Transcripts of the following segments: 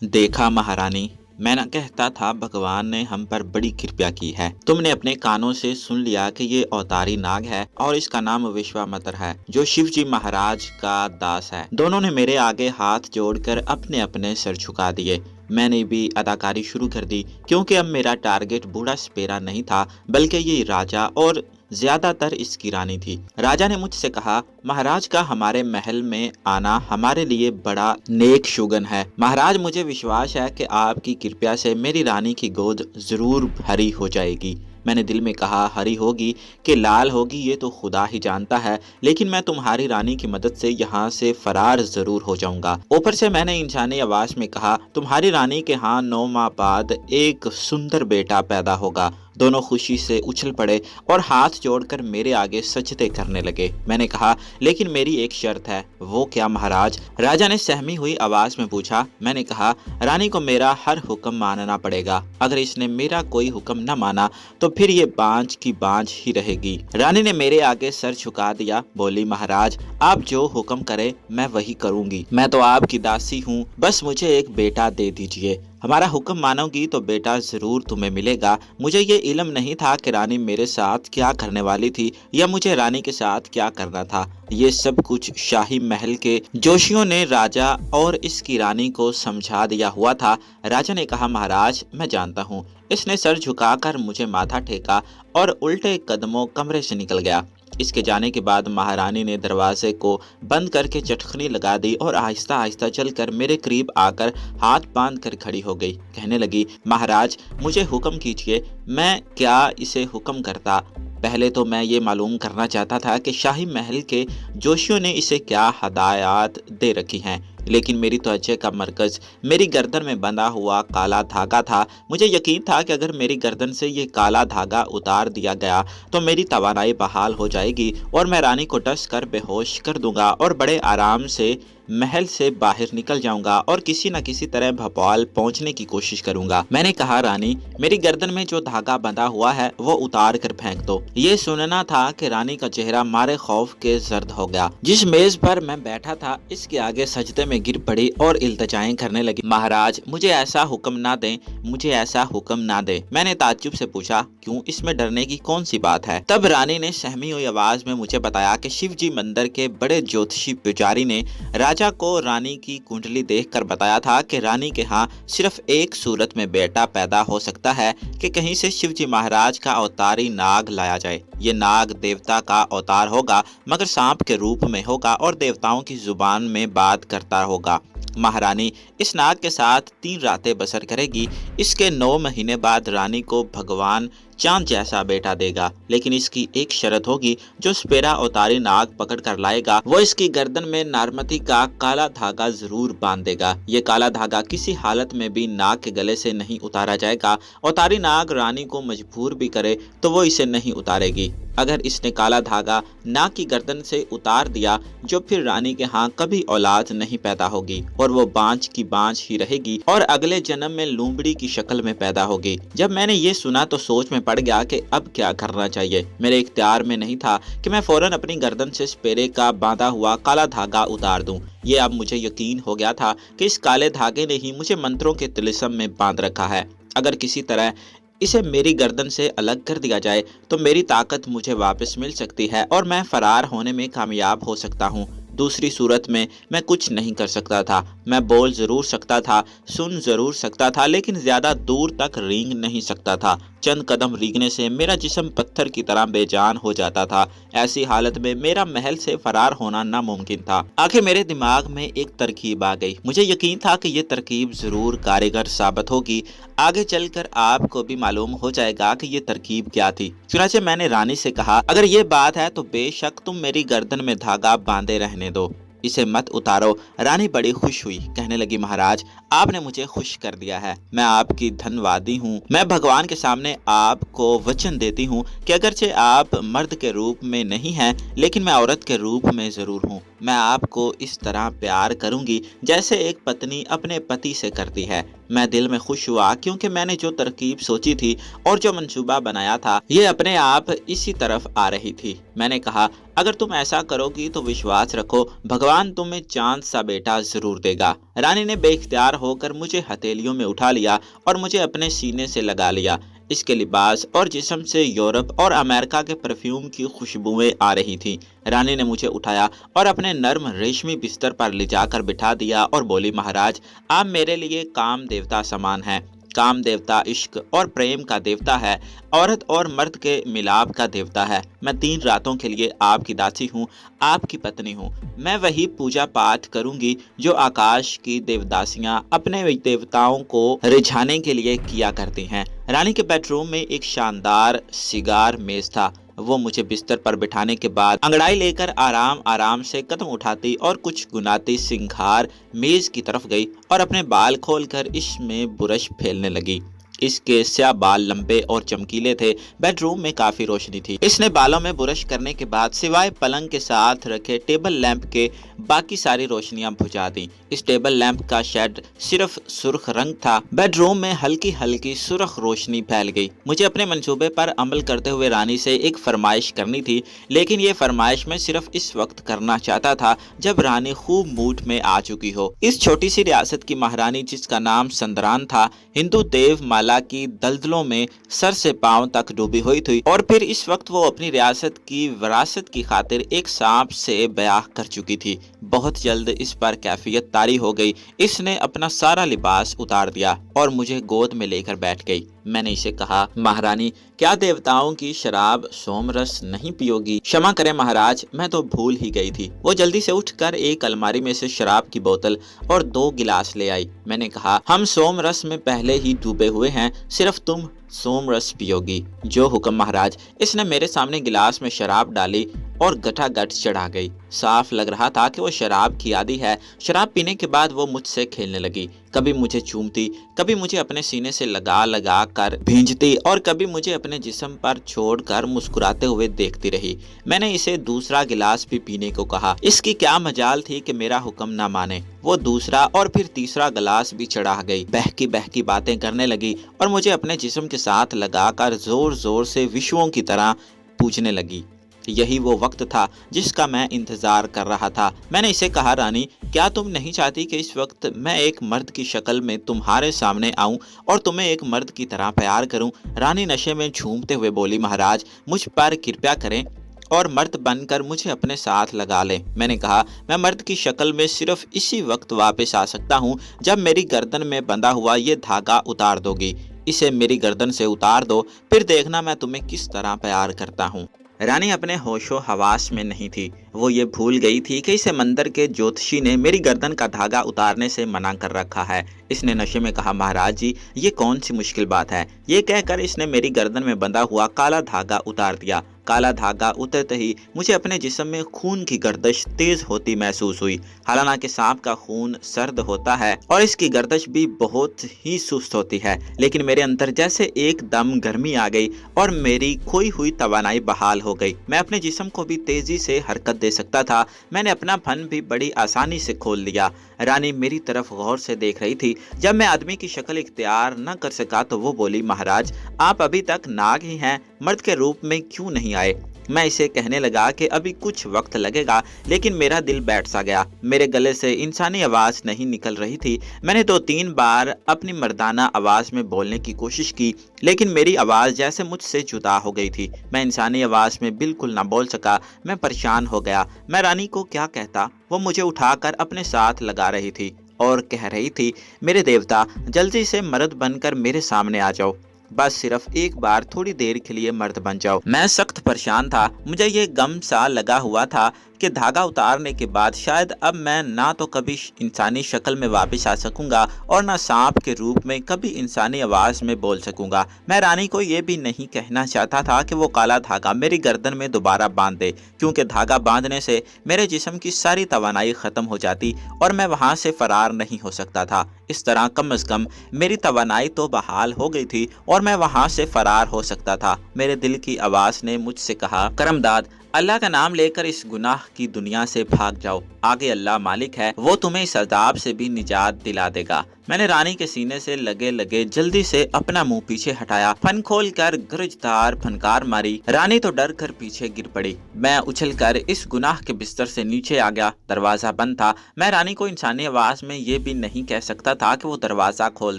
देखा महारानी, मैं न कहता था भगवान ने हम पर बड़ी कृपा की है। तुमने अपने कानों से सुन लिया कि ये अवतारी नाग है और इसका नाम विश्वामित्र है, जो शिव जी महाराज का दास है। दोनों ने मेरे आगे हाथ जोड़कर अपने अपने सर झुका दिए। मैंने भी अदाकारी शुरू कर दी, क्योंकि अब मेरा टारगेट बूढ़ा सपेरा नहीं था, बल्कि ये राजा और ज्यादातर इसकी रानी थी। राजा ने मुझसे कहा, महाराज का हमारे महल में आना हमारे लिए बड़ा नेक शुगन है। महाराज, मुझे विश्वास है कि आपकी कृपा से मेरी रानी की गोद जरूर हरी हो जाएगी। मैंने दिल में कहा, हरी होगी कि लाल होगी ये तो खुदा ही जानता है, लेकिन मैं तुम्हारी रानी की मदद से यहाँ से फरार जरूर हो जाऊंगा। ऊपर से मैंने इंसानी आवाज में कहा, तुम्हारी रानी के यहाँ 9 माह बाद एक सुंदर बेटा पैदा होगा। दोनों खुशी से उछल पड़े और हाथ जोड़कर मेरे आगे सजदे करने लगे। मैंने कहा, लेकिन मेरी एक शर्त है। वो क्या महाराज? राजा ने सहमी हुई आवाज में पूछा। मैंने कहा, रानी को मेरा हर हुक्म मानना पड़ेगा। अगर इसने मेरा कोई हुक्म न माना तो फिर ये बांझ की बांझ ही रहेगी। रानी ने मेरे आगे सर झुका दिया, बोली, महाराज आप जो हुक्म करे मैं वही करूंगी। मैं तो आपकी दासी हूँ, बस मुझे एक बेटा दे दीजिए। हमारा हुक्म मानोगी तो बेटा जरूर तुम्हें मिलेगा। मुझे ये इल्म नहीं था कि रानी मेरे साथ क्या करने वाली थी या मुझे रानी के साथ क्या करना था। ये सब कुछ शाही महल के जोशियों ने राजा और इसकी रानी को समझा दिया हुआ था। राजा ने कहा, महाराज मैं जानता हूँ। इसने सर झुकाकर मुझे माथा टेका और उल्टे कदमों कमरे से निकल गया। इसके जाने के बाद महारानी ने दरवाजे को बंद करके चटखनी लगा दी और आहिस्ता आहिस्ता चलकर मेरे करीब आकर हाथ बांध कर खड़ी हो गई। कहने लगी, महाराज मुझे हुक्म कीजिए, मैं क्या इसे हुक्म करता। पहले तो मैं ये मालूम करना चाहता था कि शाही महल के जोशियों ने इसे क्या हदायत दे रखी हैं, लेकिन मेरी तवज्जो का मरकज मेरी गर्दन में बंधा हुआ काला धागा था। मुझे यकीन था कि अगर मेरी गर्दन से ये काला धागा उतार दिया गया तो मेरी तवानाई बहाल हो जाएगी और मैं रानी को डस कर बेहोश कर दूंगा और बड़े आराम से महल से बाहर निकल जाऊंगा और किसी न किसी तरह भोपाल पहुंचने की कोशिश करूंगा। मैंने कहा, रानी मेरी गर्दन में जो धागा बंधा हुआ है वो उतार कर फेंक दो। ये सुनना था कि रानी का चेहरा मारे खौफ के जर्द हो गया। जिस मेज पर मैं बैठा था इसके आगे सजदे में गिर पड़ी और इल्तिजाएं करने लगी। महाराज मुझे ऐसा हुक्म ना दें, मुझे ऐसा हुक्म ना दें। मैंने ताज्जुब से पूछा, क्यों, इसमें डरने की कौन सी बात है? तब रानी ने सहमी हुई आवाज में मुझे बताया कि शिव जी मंदिर के बड़े ज्योतिषी पुजारी ने राजा को रानी की कुंडली देखकर बताया था कि रानी के यहाँ सिर्फ एक सूरत में बेटा पैदा हो सकता है कि कहीं से शिवजी महाराज का अवतारी नाग लाया जाए। ये नाग देवता का अवतार होगा, मगर सांप के रूप में होगा और देवताओं की जुबान में बात करता होगा। महारानी इस नाग के साथ 3 रातें बसर करेगी। इसके 9 महीने बाद रानी को भगवान चांद जैसा बेटा देगा, लेकिन इसकी एक शर्त होगी, जो सपेरा अवतारी नाग पकड़ कर लाएगा वो इसकी गर्दन में नारमती का काला धागा जरूर बांध देगा। ये काला धागा किसी हालत में भी नाग के गले से नहीं उतारा जाएगा। अवतारी नाग रानी को मजबूर भी करे तो वो इसे नहीं उतारेगी। अगर इसने काला धागा नाग की गर्दन से उतार दिया जो फिर रानी के यहाँ कभी औलाद नहीं पैदा होगी और वो बांझ की बांझ ही रहेगी और अगले जन्म में लूंबड़ी की शक्ल में पैदा होगी। जब मैंने ये सुना तो सोच में पड़ गया कि अब क्या करना चाहिए। मेरे इख्तियार में नहीं था कि मैं फौरन अपनी गर्दन से सपेरे का बांधा हुआ काला धागा उतार दूं। ये अब मुझे यकीन हो गया था कि इस काले धागे ने ही मुझे मंत्रों के तिलिस्म में बांध रखा है। अगर किसी तरह इसे मेरी गर्दन से अलग कर दिया जाए तो मेरी ताकत मुझे वापस मिल सकती है और मैं फरार होने में कामयाब हो सकता हूँ। दूसरी सूरत में मैं कुछ नहीं कर सकता था। मैं बोल जरूर सकता था, सुन जरूर सकता था, लेकिन ज्यादा दूर तक रेंग नहीं सकता था। चंद कदम रेंगने से मेरा जिस्म पत्थर की तरह बेजान हो जाता था। ऐसी हालत में मेरा महल से फरार होना नामुमकिन था। आखिर मेरे दिमाग में एक तरकीब आ गई। मुझे यकीन था कि ये तरकीब जरूर कारगर साबित होगी। आगे चलकर आपको भी मालूम हो जाएगा कि ये तरकीब क्या थी। चुनाचे मैंने रानी से कहा, अगर ये बात है तो बेशक तुम मेरी गर्दन में धागा बांधे रहने दो, इसे मत उतारो। रानी बड़ी खुश हुई, कहने लगी, महाराज आपने मुझे खुश कर दिया है। मैं आपकी धन्यवादी हूँ। मैं भगवान के सामने आपको वचन देती हूँ कि अगरचे आप मर्द के रूप में नहीं हैं, लेकिन मैं औरत के रूप में जरूर हूँ। मैं आपको इस तरह प्यार करूंगी जैसे एक पत्नी अपने पति से करती है। मैं दिल में खुश हुआ क्योंकि मैंने जो तरकीब सोची थी और जो मंसूबा बनाया था ये अपने आप इसी तरफ आ रही थी। मैंने कहा, अगर तुम ऐसा करोगी तो विश्वास रखो भगवान तुम्हें चांद सा बेटा जरूर देगा। रानी ने बेइख्तियार होकर मुझे हथेलियों में उठा लिया और मुझे अपने सीने से लगा लिया। इसके लिबास और जिस्म से यूरोप और अमेरिका के परफ्यूम की खुशबुएं आ रही थी। रानी ने मुझे उठाया और अपने नर्म रेशमी बिस्तर पर ले जाकर बिठा दिया और बोली, महाराज आप मेरे लिए काम देवता समान हैं। काम देवता इश्क और प्रेम का देवता है, औरत और मर्द के मिलाप का देवता है। मैं 3 रातों के लिए आपकी दासी हूँ, आपकी पत्नी हूँ। मैं वही पूजा पाठ करूंगी जो आकाश की देवदासियां अपने देवताओं को रिझाने के लिए किया करती हैं। रानी के बेडरूम में एक शानदार सिगार मेज था। वो मुझे बिस्तर पर बिठाने के बाद अंगड़ाई लेकर आराम आराम से कदम उठाती और कुछ गुनाती सिंघार मेज की तरफ गई और अपने बाल खोलकर इसमें बुरश फैलने लगी। इसके स्याह बाल लंबे और चमकीले थे। बेडरूम में काफी रोशनी थी। इसने बालों में बुरश करने के बाद सिवाय पलंग के साथ रखे टेबल लैंप के बाकी सारी रोशनियां बुझा दी। इस टेबल लैंप का शेड सिर्फ सुर्ख रंग था। बेडरूम में हल्की हल्की सुर्ख रोशनी फैल गई। मुझे अपने मंसूबे पर अमल करते हुए रानी से एक फरमाइश करनी थी, लेकिन ये फरमाइश मैं सिर्फ इस वक्त करना चाहता था जब रानी खूब मूड में आ चुकी हो। इस छोटी सी रियासत की महारानी, जिसका नाम संदरान था, हिंदू देव माला की दलदलों में सर से पांव तक डूबी हुई थी और फिर इस वक्त वो अपनी रियासत की विरासत की खातिर एक सांप से ब्याह कर चुकी थी। बहुत जल्द इस पर कैफियत तारी हो गई। इसने अपना सारा लिबास उतार दिया और मुझे गोद में लेकर बैठ गई। मैंने इसे कहा, महारानी क्या देवताओं की शराब सोमरस नहीं पियोगी? क्षमा करें महाराज, मैं तो भूल ही गई थी। वो जल्दी से उठकर एक अलमारी में से शराब की बोतल और 2 गिलास ले आई। मैंने कहा, हम सोमरस में पहले ही डूबे हुए हैं, सिर्फ तुम सोमरस पियोगी। जो हुक्म महाराज। इसने मेरे सामने गिलास में शराब डाली और गठागठ चढ़ा गई। साफ लग रहा था कि वो शराब की आदी है। शराब पीने के बाद वो मुझसे खेलने लगी। कभी मुझे चूमती, कभी मुझे अपने सीने से लगा लगा कर भींजती और कभी मुझे अपने जिस्म पर छोड़कर मुस्कुराते हुए देखती रही। मैंने इसे दूसरा गिलास भी पीने को कहा। इसकी क्या मजाल थी कि मेरा हुक्म ना माने। वो दूसरा और फिर तीसरा गिलास भी चढ़ा गई। बहकी बहकी बातें करने लगी और मुझे अपने जिस्म के साथ लगाकर जोर जोर से विषुओं की तरह पूछने लगी। यही वो वक्त था जिसका मैं इंतजार कर रहा था। मैंने इसे कहा, रानी क्या तुम नहीं चाहती कि इस वक्त मैं एक मर्द की शक्ल में तुम्हारे सामने आऊं और तुम्हें एक मर्द की तरह प्यार करूं? रानी नशे में झूमते हुए बोली, महाराज मुझ पर कृपा करें और मर्द बनकर मुझे अपने साथ लगा लें। मैंने कहा, मैं मर्द की शक्ल में सिर्फ इसी वक्त वापस आ सकता हूँ जब मेरी गर्दन में बंधा हुआ ये धागा उतार दोगी। इसे मेरी गर्दन से उतार दो, फिर देखना मैं तुम्हें किस तरह प्यार करता हूँ। रानी अपने होशो हवास में नहीं थी। वो ये भूल गई थी कि इसे मंदिर के ज्योतिषी ने मेरी गर्दन का धागा उतारने से मना कर रखा है। इसने नशे में कहा, महाराज जी ये कौन सी मुश्किल बात है? ये कहकर इसने मेरी गर्दन में बंधा हुआ काला धागा उतार दिया। काला धागा उतरते ही मुझे अपने जिस्म में खून की गर्दिश तेज होती महसूस हुई। हालांकि सांप का खून सर्द होता है और इसकी गर्दिश भी बहुत ही सुस्त होती है, लेकिन मेरे अंदर जैसे एकदम गर्मी आ गई और मेरी खोई हुई तवानाई बहाल हो गई। मैं अपने जिस्म को भी तेजी से हरकत दे सकता था। मैंने अपना फन भी बड़ी आसानी से खोल लिया। रानी मेरी तरफ गौर से देख रही थी। जब मैं आदमी की शक्ल इख्तियार न कर सका तो वो बोली, महाराज आप अभी तक नाग ही हैं, मर्द के रूप में क्यों नहीं आए? मैं इसे कहने लगा कि अभी कुछ वक्त लगेगा, लेकिन मेरा दिल बैठ सा गया। मेरे गले से इंसानी आवाज नहीं निकल रही थी। मैंने 2-3 बार अपनी मर्दाना आवाज में बोलने की कोशिश की, लेकिन मेरी आवाज जैसे मुझसे जुदा हो गई थी। मैं इंसानी आवाज में बिल्कुल ना बोल सका। मैं परेशान हो गया। मैं रानी को क्या कहता? वो मुझे उठाकर अपने साथ लगा रही थी और कह रही थी, मेरे देवता जल्दी से मर्द बनकर मेरे सामने आ जाओ। बस सिर्फ एक बार थोड़ी देर के लिए मर्द बन जाओ। मैं सख्त परेशान था। मुझे ये गम सा लगा हुआ था कि धागा उतारने के बाद शायद अब मैं ना तो कभी इंसानी शक्ल में वापस आ सकूंगा और ना सांप के रूप में कभी इंसानी आवाज में बोल सकूंगा। मैं रानी को ये भी नहीं कहना चाहता था कि वो काला धागा मेरी गर्दन में दोबारा बांध दे, क्योंकि धागा बांधने से मेरे जिस्म की सारी तवानाई खत्म हो जाती और मैं वहां से फरार नहीं हो सकता था। इस तरह कम से कम मेरी तवानाई तो बहाल हो गई थी और मैं वहां से फरार हो सकता था। मेरे दिल की आवाज ने मुझसे कहा, करमदाद अल्लाह का नाम लेकर इस गुनाह की दुनिया से भाग जाओ, आगे अल्लाह मालिक है, वो तुम्हें इस अजाब से भी निजात दिला देगा। मैंने रानी के सीने से लगे लगे जल्दी से अपना मुंह पीछे हटाया, फन खोल कर गरजदार फनकार मारी। रानी तो डर कर पीछे गिर पड़ी। मैं उछलकर इस गुनाह के बिस्तर से नीचे आ गया। दरवाजा बंद था। मैं रानी को इंसानी आवाज में ये भी नहीं कह सकता था कि वो दरवाजा खोल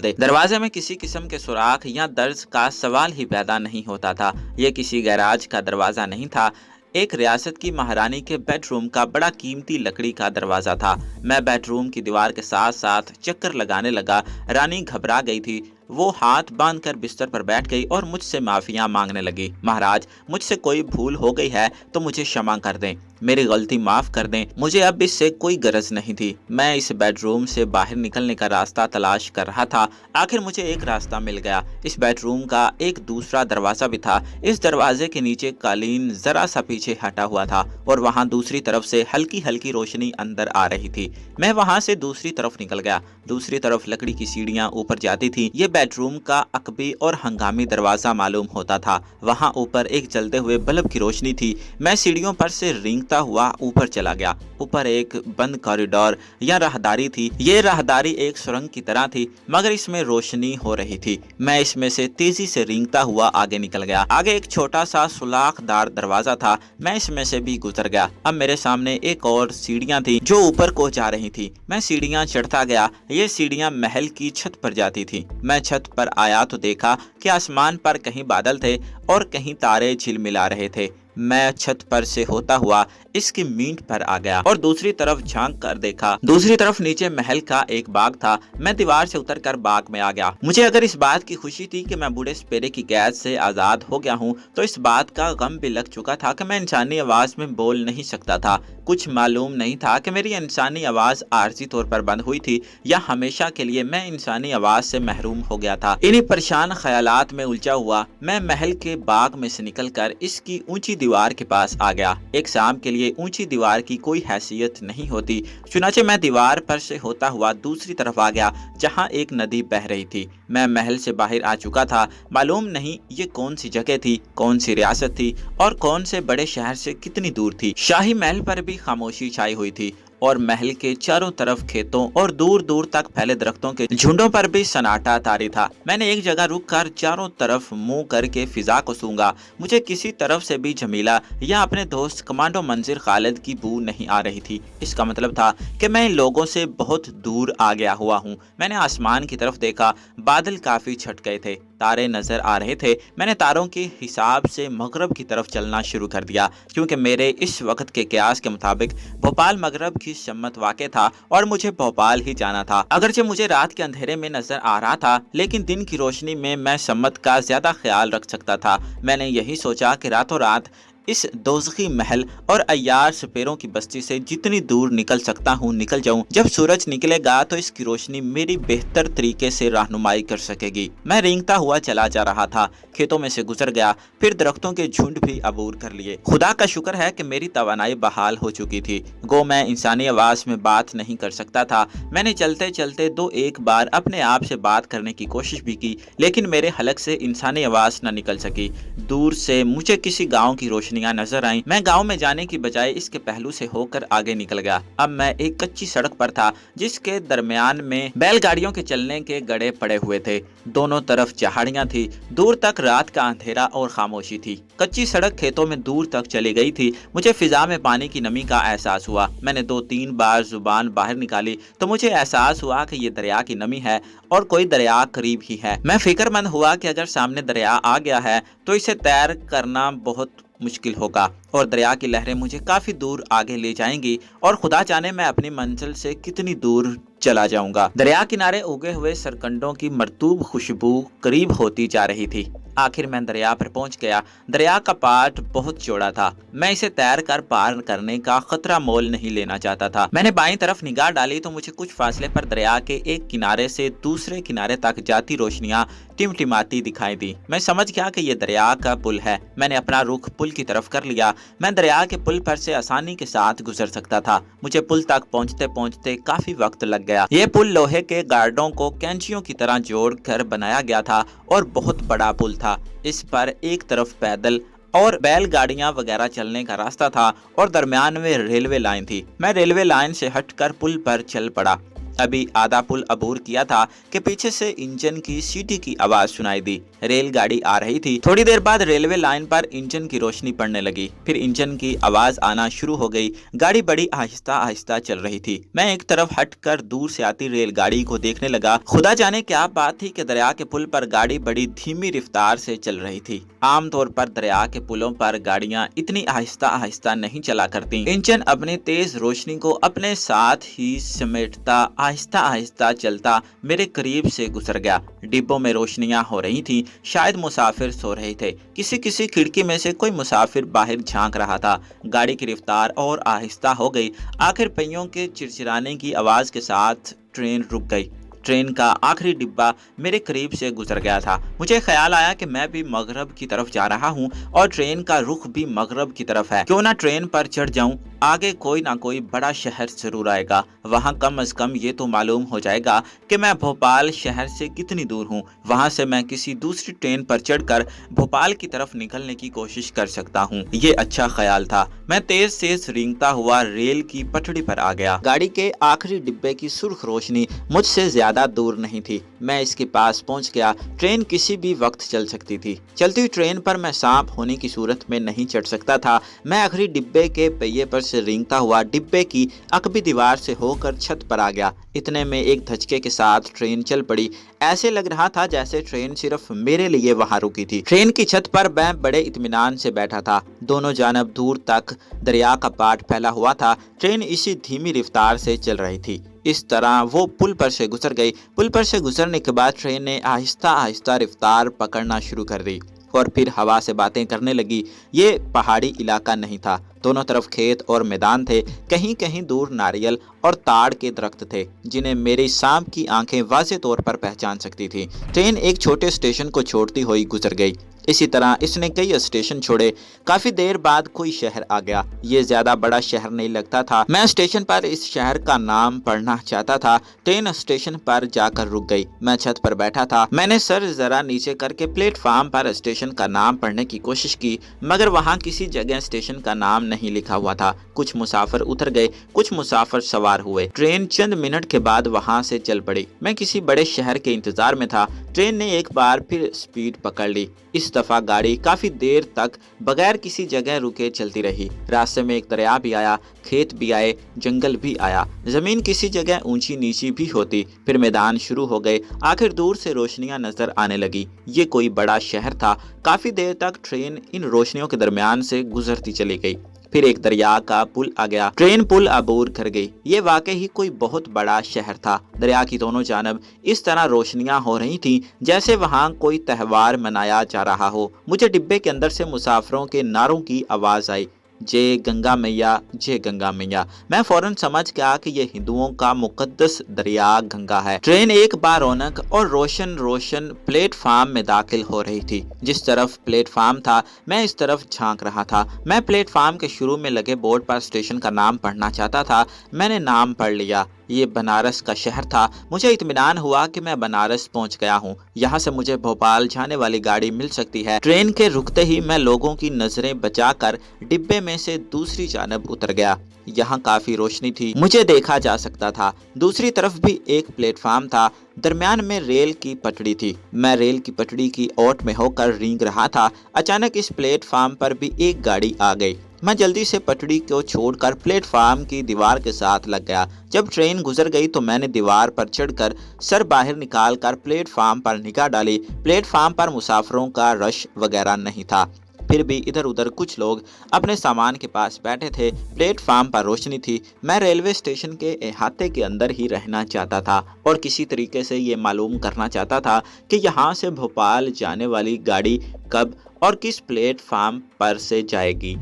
दे। दरवाजे में किसी किस्म के सुराख या दर्ज का सवाल ही पैदा नहीं होता था। ये किसी गैराज का दरवाजा नहीं था, एक रियासत की महारानी के बेडरूम का बड़ा कीमती लकड़ी का दरवाजा था। मैं बेडरूम की दीवार के साथ साथ चक्कर लगाने लगा। रानी घबरा गई थी। वो हाथ बांधकर बिस्तर पर बैठ गई और मुझसे माफिया मांगने लगी। महाराज, मुझसे कोई भूल हो गई है तो मुझे क्षमा कर दें, मेरी गलती माफ कर दें, मुझे अब इससे कोई गरज नहीं थी। मैं इस बेडरूम से बाहर निकलने का रास्ता तलाश कर रहा था। आखिर मुझे एक रास्ता मिल गया। इस बेडरूम का एक दूसरा दरवाजा भी था। इस दरवाजे के नीचे कालीन जरा सा पीछे हटा हुआ था और वहाँ दूसरी तरफ से हल्की हल्की रोशनी अंदर आ रही थी। मैं वहाँ से दूसरी तरफ निकल गया। दूसरी तरफ लकड़ी की सीढ़ियाँ ऊपर जाती थी। ये बेडरूम का अकबी और हंगामी दरवाजा मालूम होता था। वहाँ ऊपर एक जलते हुए बल्ब की रोशनी थी। मैं सीढ़ियों पर से रेंगता हुआ ऊपर चला गया। ऊपर एक बंद कॉरिडोर या राहदारी थी। ये राहदारी एक सुरंग की तरह थी, मगर इसमें रोशनी हो रही थी। मैं इसमें से तेजी से रेंगता हुआ आगे निकल गया। आगे एक छोटा सा सुलाखदार दरवाजा था। मैं इसमें से भी गुजर गया। अब मेरे सामने एक और सीढ़ियाँ थी जो ऊपर को जा रही थी। मैं सीढ़ियाँ चढ़ता गया। ये सीढ़ियाँ महल की छत पर जाती थी। मैं छत पर आया तो देखा कि आसमान पर कहीं बादल थे और कहीं तारे झिलमिला रहे थे। मैं छत पर से होता हुआ इसकी मींट पर आ गया और दूसरी तरफ झांक कर देखा। दूसरी तरफ नीचे महल का एक बाग था। मैं दीवार से उतरकर बाग में आ गया। मुझे अगर इस बात की खुशी थी कि मैं बूढ़े सपेरे की कैद से आजाद हो गया हूँ, तो इस बात का गम भी लग चुका था कि मैं इंसानी आवाज में बोल नहीं सकता था। कुछ मालूम नहीं था कि मेरी इंसानी आवाज आर्जी तौर पर बंद हुई थी या हमेशा के लिए मैं इंसानी आवाज से महरूम हो गया था। इन्हीं परेशान ख्यालात में उलझा हुआ मैं महल के बाग में से निकलकर इसकी ऊंची दीवार के पास आ गया। एक शाम के लिए ऊंची दीवार की कोई हैसियत नहीं होती। चुनाचे मैं दीवार पर से होता हुआ दूसरी तरफ आ गया जहां एक नदी बह रही थी। मैं महल से बाहर आ चुका था। मालूम नहीं ये कौन सी जगह थी, कौन सी रियासत थी और कौन से बड़े शहर से कितनी दूर थी। शाही महल पर भी खामोशी छाई हुई थी और महल के चारों तरफ खेतों और दूर दूर तक फैले दरख्तों के झुंडों पर भी सन्नाटा तारी था। मैंने एक जगह रुककर चारों तरफ मुंह करके फिजा को सूंघा। मुझे किसी तरफ से भी जमीला या अपने दोस्त कमांडो मंजिर खालिद की बू नहीं आ रही थी। इसका मतलब था कि मैं इन लोगों से बहुत दूर आ गया हुआ हूँ। मैंने आसमान की तरफ देखा। बादल काफी छट गए थे, तारे नजर आ रहे थे। मैंने तारों के हिसाब से मगरब की तरफ चलना शुरू कर दिया, क्योंकि मेरे इस वक्त के कयास के मुताबिक भोपाल मगरब की शम्मत वाक़े था और मुझे भोपाल ही जाना था। अगरचे मुझे रात के अंधेरे में नजर आ रहा था, लेकिन दिन की रोशनी में मैं शम्मत का ज्यादा ख्याल रख सकता था। मैंने यही सोचा कि रातों रात इस दोज़खी महल और अय्यार सपेरों की बस्ती से जितनी दूर निकल सकता हूँ निकल जाऊं। जब सूरज निकलेगा तो इसकी रोशनी मेरी बेहतर तरीके से रहनुमाई कर सकेगी। मैं रेंगता हुआ चला जा रहा था। खेतों में से गुजर गया, फिर दरख्तों के झुंड भी अबूर कर लिए। खुदा का शुक्र है कि मेरी तवानाई बहाल हो चुकी थी। गो मैं इंसानी आवाज में बात नहीं कर सकता था। मैंने चलते चलते दो एक बार अपने आप से बात करने की कोशिश भी की, लेकिन मेरे हलक से इंसानी आवाज न निकल सकी। दूर से मुझे किसी गाँव की रोशनी नजर आई। मैं गांव में जाने की बजाय इसके पहलू से होकर आगे निकल गया। अब मैं एक कच्ची सड़क पर था जिसके दरमियान में बैलगाड़ियों के चलने के गड़े पड़े हुए थे। दोनों तरफ चहाड़ियां थी। दूर तक रात का अंधेरा और खामोशी थी। कच्ची सड़क खेतों में दूर तक चली गई थी। मुझे फिजा में पानी की नमी का एहसास हुआ। मैंने 2-3 बार जुबान बाहर निकाली तो मुझे एहसास हुआ कि ये दरिया की नमी है और कोई दरिया करीब ही है। मैं फिक्रमंद हुआ कि अगर सामने दरिया आ गया है तो इसे तैर करना बहुत मुश्किल होगा और दरिया की लहरें मुझे काफी दूर आगे ले जाएंगी और खुदा जाने मैं अपनी मंजिल से कितनी दूर चला जाऊंगा। दरिया किनारे उगे हुए सरकंडों की मरतूब खुशबू करीब होती जा रही थी। आखिर मैं दरिया पर पहुंच गया। दरिया का पाट बहुत चौड़ा था। मैं इसे तैर कर पार करने का खतरा मोल नहीं लेना चाहता था। मैंने बाईं तरफ निगाह डाली तो मुझे कुछ फासले पर दरिया के एक किनारे से दूसरे किनारे तक जाती रोशनियां टिमटिमाती दिखाई दी। मैं समझ गया कि यह दरिया का पुल है। मैंने अपना रुख पुल की तरफ कर लिया। मैं दरिया के पुल पर से आसानी के साथ गुजर सकता था। मुझे पुल तक पहुंचते पहुंचते काफी वक्त लग गया। यह पुल लोहे के गार्डों को कैंचियों की तरह जोड़कर बनाया गया था और बहुत बड़ा पुल था। इस पर एक तरफ पैदल और बैलगाड़ियां वगैरह चलने का रास्ता था और दरमियान में रेलवे लाइन थी। मैं रेलवे लाइन से हटकर पुल पर चल पड़ा। अभी आधा पुल अबूर किया था कि पीछे से इंजन की सीटी की आवाज सुनाई दी। रेलगाड़ी आ रही थी। थोड़ी देर बाद रेलवे लाइन पर इंजन की रोशनी पड़ने लगी, फिर इंजन की आवाज आना शुरू हो गई। गाड़ी बड़ी आहिस्ता आहिस्ता चल रही थी। मैं एक तरफ हटकर दूर से आती रेलगाड़ी को देखने लगा। खुदा जाने क्या बात थी कि दरिया के पुल पर गाड़ी बड़ी धीमी रफ्तार से चल रही थी। आमतौर पर दरिया के पुलों पर गाड़ियां इतनी आहिस्ता आहिस्ता नहीं चला करती। इंजन अपनी तेज रोशनी को अपने साथ ही समेटता आहिस्ता आहिस्ता चलता मेरे करीब से गुजर गया। डिब्बों में रोशनियां हो रही थीं। शायद मुसाफिर सो रहे थे। किसी किसी खिड़की में से कोई मुसाफिर बाहर झांक रहा था। गाड़ी की रफ्तार और आहिस्ता हो गई। आखिर पहियों के चिरचिराने की आवाज के साथ ट्रेन रुक गई। ट्रेन का आखिरी डिब्बा मेरे करीब से गुजर गया था। मुझे ख्याल आया कि मैं भी मगरब की तरफ जा रहा हूँ और ट्रेन का रुख भी मगरब की तरफ है। क्यों ना ट्रेन पर चढ़ जाऊं। आगे कोई ना कोई बड़ा शहर जरूर आएगा। वहाँ कम से कम ये तो मालूम हो जाएगा कि मैं भोपाल शहर से कितनी दूर हूँ। वहाँ से मैं किसी दूसरी ट्रेन पर चढ़कर भोपाल की तरफ निकलने की कोशिश कर सकता हूँ। ये अच्छा ख्याल था। मैं तेज तेज रेंगता हुआ रेल की पटड़ी पर आ गया। गाड़ी के आखिरी डिब्बे की सुर्ख रोशनी मुझसे ज्यादा दूर नहीं थी। मैं इसके पास पहुंच गया। ट्रेन किसी भी वक्त चल सकती थी। चलती हुई ट्रेन पर मैं सांप होने की सूरत में नहीं चढ़ सकता था। मैं आखिरी डिब्बे के पहिए पर से रेंगता हुआ डिब्बे की अकबी दीवार से होकर छत पर आ गया। इतने में एक धचके के साथ ट्रेन चल पड़ी। ऐसे लग रहा था जैसे ट्रेन सिर्फ मेरे लिए वहां रुकी थी। ट्रेन की छत पर मैं बड़े इत्मीनान से बैठा था। दोनों जानब दूर तक दरिया का पाट फैला हुआ था। ट्रेन इसी धीमी रफ्तार से चल रही थी। इस तरह वो पुल पर से गुजर गई। पुल पर से गुजरने के बाद ट्रेन ने आहिस्ता आहिस्ता रफ्तार पकड़ना शुरू कर दी और फिर हवा से बातें करने लगी। ये पहाड़ी इलाका नहीं था। दोनों तरफ खेत और मैदान थे। कहीं कहीं दूर नारियल और ताड़ के दरख्त थे जिन्हें मेरी सांप की आंखें वाज़े तौर पर पहचान सकती थी। ट्रेन एक छोटे स्टेशन को छोड़ती हुई गुजर गई। इसी तरह इसने कई स्टेशन छोड़े। काफी देर बाद कोई शहर आ गया। ये ज्यादा बड़ा शहर नहीं लगता था। मैं स्टेशन पर इस शहर का नाम पढ़ना चाहता था। ट्रेन स्टेशन पर जाकर रुक गई। मैं छत पर बैठा था। मैंने सर जरा नीचे करके प्लेटफार्म पर स्टेशन का नाम पढ़ने की कोशिश की, मगर वहाँ किसी जगह स्टेशन का नाम नहीं लिखा हुआ था। कुछ मुसाफिर उतर गए, कुछ मुसाफिर सवार हुए। ट्रेन चंद मिनट के बाद वहाँ से चल पड़ी। मैं किसी बड़े शहर के इंतजार में था। ट्रेन ने एक बार फिर स्पीड पकड़ ली। इस दफा गाड़ी काफी देर तक बगैर किसी जगह रुके चलती रही। रास्ते में एक दरिया भी आया, खेत भी आए, जंगल भी आया। जमीन किसी जगह ऊंची नीची भी होती। फिर मैदान शुरू हो गए। आखिर दूर से रोशनियां नजर आने लगी। ये कोई बड़ा शहर था। काफी देर तक ट्रेन इन रोशनियों के दरमियान से गुजरती चली गई। फिर एक दरिया का पुल आ गया। ट्रेन पुल अबूर कर गई। ये वाकई ही कोई बहुत बड़ा शहर था। दरिया की दोनों जानब इस तरह रोशनियां हो रही थीं जैसे वहां कोई त्यौहार मनाया जा रहा हो। मुझे डिब्बे के अंदर से मुसाफिरों के नारों की आवाज आई, जय गंगा मैया, जय गंगा मैया। मैं फौरन समझ गया कि ये हिंदुओं का मुकद्दस दरिया गंगा है। ट्रेन एक बार रौनक और रोशन रोशन प्लेटफार्म में दाखिल हो रही थी। जिस तरफ प्लेटफार्म था मैं इस तरफ झांक रहा था। मैं प्लेटफार्म के शुरू में लगे बोर्ड पर स्टेशन का नाम पढ़ना चाहता था। मैंने नाम पढ़ लिया। ये बनारस का शहर था। मुझे इत्मीनान हुआ कि मैं बनारस पहुंच गया हूँ। यहाँ से मुझे भोपाल जाने वाली गाड़ी मिल सकती है। ट्रेन के रुकते ही मैं लोगों की नजरें बचाकर डिब्बे में से दूसरी जानब उतर गया। यहाँ काफी रोशनी थी। मुझे देखा जा सकता था। दूसरी तरफ भी एक प्लेटफार्म था। दरमियान में रेल की पटड़ी थी। मैं रेल की पटड़ी की ओट में होकर रेंग रहा था। अचानक इस प्लेटफार्म पर भी एक गाड़ी आ गई। मैं जल्दी से पटड़ी को छोड़कर प्लेटफार्म की दीवार के साथ लग गया। जब ट्रेन गुजर गई तो मैंने दीवार पर चढ़कर सर बाहर निकालकर प्लेटफार्म पर निगाह डाली। प्लेटफार्म पर मुसाफिरों का रश वगैरह नहीं था। फिर भी इधर उधर कुछ लोग अपने सामान के पास बैठे थे। प्लेटफार्म पर रोशनी थी। मैं रेलवे स्टेशन के अहाते के अंदर ही रहना चाहता था और किसी तरीके से ये मालूम करना चाहता था कि यहाँ से भोपाल जाने वाली गाड़ी कब और किस प्लेटफार्म पर से जाएगी।